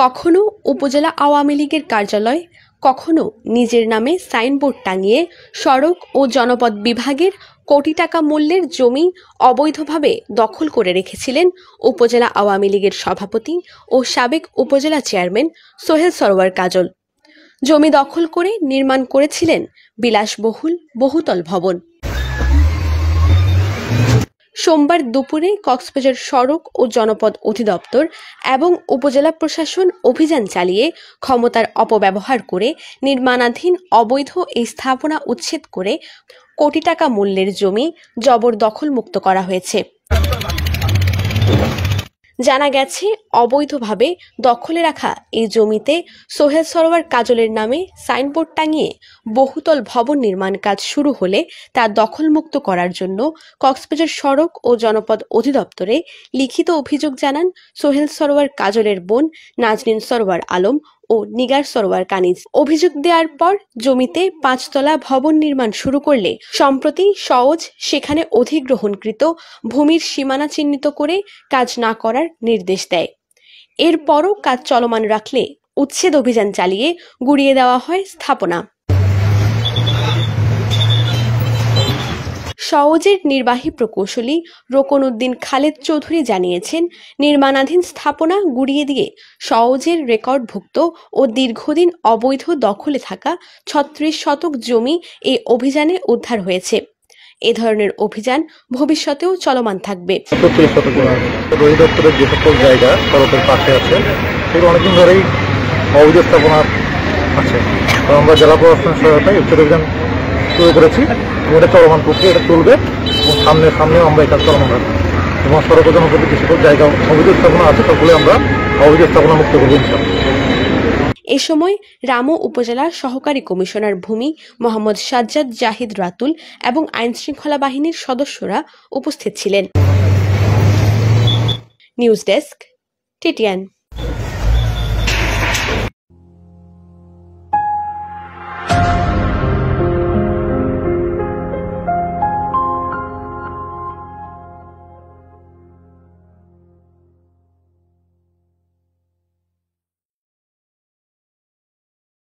কখনো উপজেলা আওয়ামী লীগের কার্যালয়, কখনো নিজের নামে সাইনবোর্ড টাঙিয়ে সড়ক ও জনপদ বিভাগের কোটি টাকা মূল্যের জমি অবৈধভাবে দখল করে রেখেছিলেন উপজেলা আওয়ামী লীগের সভাপতি ও সাবেক উপজেলা চেয়ারম্যান সোহেল সরওয়ার কাজল। জমি দখল করে নির্মাণ করেছিলেন বিলাসবহুল বহুতল ভবন। সোমবার দুপুরে কক্সবাজার সড়ক ও জনপদ অধিদপ্তর এবং উপজেলা প্রশাসন অভিযান চালিয়ে ক্ষমতার অপব্যবহার করে নির্মাণাধীন অবৈধ এই স্থাপনা উচ্ছেদ করে কোটি টাকা মূল্যের জমি জবরদখলমুক্ত করা হয়েছে। জানা গেছে, অবৈধভাবে দখলে রাখা এই জমিতে সোহেল সরওয়ার কাজলের নামে সাইনবোর্ড টাঙিয়ে বহুতল ভবন নির্মাণ কাজ শুরু হলে তা দখলমুক্ত করার জন্য কক্সবাজার সড়ক ও জনপদ অধিদপ্তরে লিখিত অভিযোগ জানান সোহেল সরওয়ার কাজলের বোন নাজনীন সরওয়ার আলম ও নিগার সরওয়ার কানিজ। অভিযোগ দেওয়ার পর জমিতে 5 তলা ভবন নির্মাণ শুরু করলে সম্প্রতি সওজ সেখানে অধিগ্রহণকৃত ভূমির সীমানা চিহ্নিত করে কাজ না করার নির্দেশ দেয়। এরপরও কাজ চলমান রাখলে উচ্ছেদ অভিযান চালিয়ে গুড়িয়ে দেওয়া হয় স্থাপনা। সওজের নির্বাহী প্রকৌশলী রোকন উদ্দিন খালেদ চৌধুরী জানিয়েছেন, নির্মাণাধীন স্থাপনা গুড়িয়ে দিয়ে সওজের রেকর্ডভুক্ত ও দীর্ঘদিন অবৈধ দখলে থাকা 36 শতক জমি এই অভিযানে উদ্ধার হয়েছে। এ ধরনের অভিযান ভবিষ্যতেও চলমান থাকবে। 36 শতক অধিদপ্তরের যে সকল জায়গা সড়কের পাশে আছে সেগুলো অনেকদিন ধরেই অবৈধ স্থাপনা আছে। আমরা জেলা প্রশাসনের সহায়তায় উচ্ছেদ অভিযান শুরু করেছি। এটা চলমান প্রক্রিয়া, এটা চলবে এবং সামনেও আমরা এটা চলমান রাখবো এবং সড়ক জনপদে যে সকল জায়গা অবৈধ স্থাপনা আছে সবগুলো আমরা অবৈধ স্থাপনা মুক্ত করবো ইনশাআল্লাহ। এ সময় রামু উপজেলার সহকারী কমিশনার ভূমি মোহাম্মদ সাজ্জাদ জাহিদ রাতুল এবং আইনশৃঙ্খলা বাহিনীর সদস্যরা উপস্থিত ছিলেন। News desk, TTN.